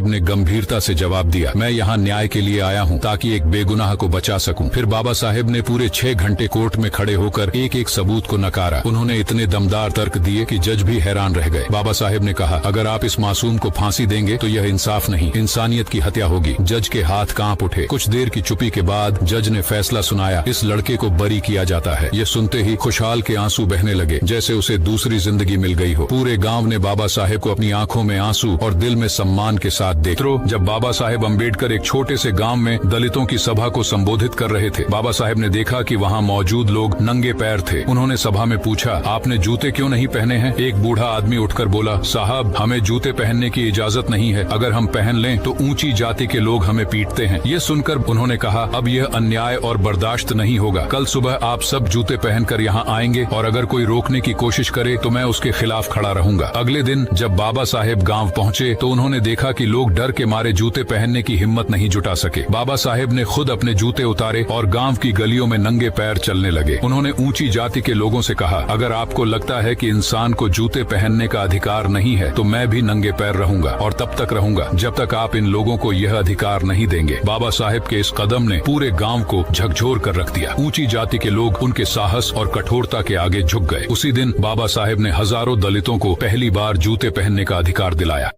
ने गंभीरता से जवाब दिया, मैं यहाँ न्याय के लिए आया हूँ ताकि एक बेगुनाह को बचा सकूं। फिर बाबा साहेब ने पूरे 6 घंटे कोर्ट में खड़े होकर एक एक सबूत को नकारा। उन्होंने इतने दमदार तर्क दिए कि जज भी हैरान रह गए। बाबा साहेब ने कहा, अगर आप इस मासूम को फांसी देंगे तो यह इंसाफ नहीं, इंसानियत की हत्या होगी। जज के हाथ कांप उठे। कुछ देर की चुप्पी के बाद जज ने फैसला सुनाया, इस लड़के को बरी किया जाता है। ये सुनते ही खुशहाल के आंसू बहने लगे, जैसे उसे दूसरी जिंदगी मिल गई हो। पूरे गाँव ने बाबा साहेब को अपनी आंखों में आंसू और दिल में सम्मान के साथ देखा। जब बाबा साहेब अम्बेडकर एक छोटे से गांव में दलितों की सभा को संबोधित कर रहे थे, बाबा साहेब ने देखा कि वहां मौजूद लोग नंगे पैर थे। उन्होंने सभा में पूछा, आपने जूते क्यों नहीं पहने हैं? एक बूढ़ा आदमी उठकर बोला, साहब, हमें जूते पहनने की इजाजत नहीं है। अगर हम पहन लें तो ऊंची जाति के लोग हमें पीटते हैं। ये सुनकर उन्होंने कहा, अब यह अन्याय और बर्दाश्त नहीं होगा। कल सुबह आप सब जूते पहनकर यहाँ आएंगे और अगर कोई रोकने की कोशिश करे तो मैं उसके खिलाफ खड़ा रहूंगा। अगले दिन जब बाबा साहेब गाँव पहुँचे तो उन्होंने देखा कि लोग डर के मारे जूते पहनने की हिम्मत नहीं जुटा सके। बाबा साहेब ने खुद अपने जूते उतारे और गांव की गलियों में नंगे पैर चलने लगे। उन्होंने ऊंची जाति के लोगों से कहा, अगर आपको लगता है कि इंसान को जूते पहनने का अधिकार नहीं है तो मैं भी नंगे पैर रहूंगा और तब तक रहूंगा जब तक आप इन लोगों को यह अधिकार नहीं देंगे। बाबा साहेब के इस कदम ने पूरे गाँव को झकझोर कर रख दिया। ऊंची जाति के लोग उनके साहस और कठोरता के आगे झुक गए। उसी दिन बाबा साहेब ने हजारों दलितों को पहली बार जूते पहनने का अधिकार दिलाया।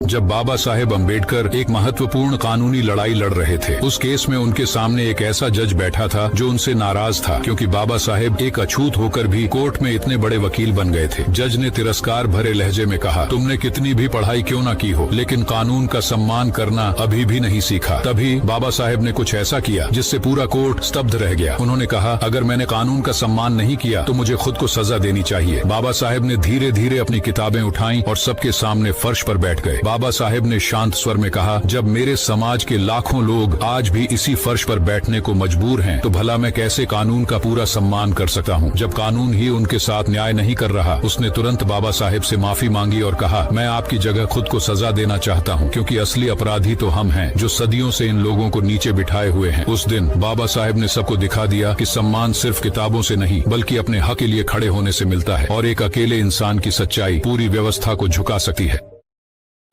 जब बाबा साहेब अम्बेडकर एक महत्वपूर्ण कानूनी लड़ाई लड़ रहे थे, उस केस में उनके सामने एक ऐसा जज बैठा था जो उनसे नाराज था, क्योंकि बाबा साहेब एक अछूत होकर भी कोर्ट में इतने बड़े वकील बन गए थे। जज ने तिरस्कार भरे लहजे में कहा, तुमने कितनी भी पढ़ाई क्यों न की हो, लेकिन कानून का सम्मान करना अभी भी नहीं सीखा। तभी बाबा साहेब ने कुछ ऐसा किया जिससे पूरा कोर्ट स्तब्ध रह गया। उन्होंने कहा, अगर मैंने कानून का सम्मान नहीं किया तो मुझे खुद को सजा देनी चाहिए। बाबा साहेब ने धीरे धीरे अपनी किताबें उठाई और सबके सामने फर्श पर बैठ गए। बाबा साहेब ने शांत स्वर में कहा, जब मेरे समाज के लाखों लोग आज भी इसी फर्श पर बैठने को मजबूर हैं, तो भला मैं कैसे कानून का पूरा सम्मान कर सकता हूँ। जब कानून ही उनके साथ न्याय नहीं कर रहा, उसने तुरंत बाबा साहेब से माफी मांगी और कहा, मैं आपकी जगह खुद को सजा देना चाहता हूँ, क्योंकि असली अपराधी तो हम हैं जो सदियों से इन लोगों को नीचे बिठाए हुए हैं। उस दिन बाबा साहेब ने सबको दिखा दिया कि सम्मान सिर्फ किताबों से नहीं बल्कि अपने हक के लिए खड़े होने से मिलता है, और एक अकेले इंसान की सच्चाई पूरी व्यवस्था को झुका सकती है।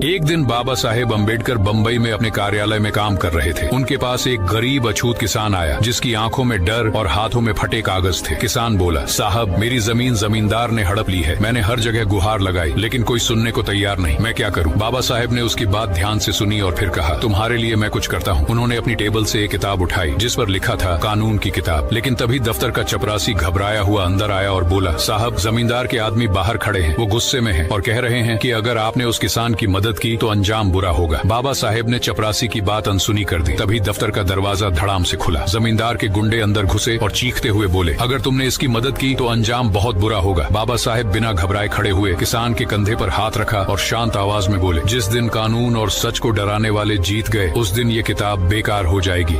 एक दिन बाबा साहेब अम्बेडकर बम्बई में अपने कार्यालय में काम कर रहे थे। उनके पास एक गरीब अछूत किसान आया, जिसकी आंखों में डर और हाथों में फटे कागज थे। किसान बोला, साहब, मेरी जमीन जमींदार ने हड़प ली है। मैंने हर जगह गुहार लगाई, लेकिन कोई सुनने को तैयार नहीं। मैं क्या करूं? बाबा साहेब ने उसकी बात ध्यान से सुनी और फिर कहा, तुम्हारे लिए मैं कुछ करता हूं। उन्होंने अपनी टेबल से एक किताब उठाई जिस पर लिखा था कानून की किताब। लेकिन तभी दफ्तर का चपरासी घबराया हुआ अंदर आया और बोला, साहब, जमींदार के आदमी बाहर खड़े हैं। वो गुस्से में है और कह रहे हैं कि अगर आपने उस किसान की मदद की तो अंजाम बुरा होगा। बाबा साहेब ने चपरासी की बात अनसुनी कर दी। तभी दफ्तर का दरवाजा धड़ाम से खुला। जमींदार के गुंडे अंदर घुसे और चीखते हुए बोले, अगर तुमने इसकी मदद की तो अंजाम बहुत बुरा होगा। बाबा साहेब बिना घबराए खड़े हुए, किसान के कंधे पर हाथ रखा और शांत आवाज में बोले, जिस दिन कानून और सच को डराने वाले जीत गए, उस दिन ये किताब बेकार हो जाएगी।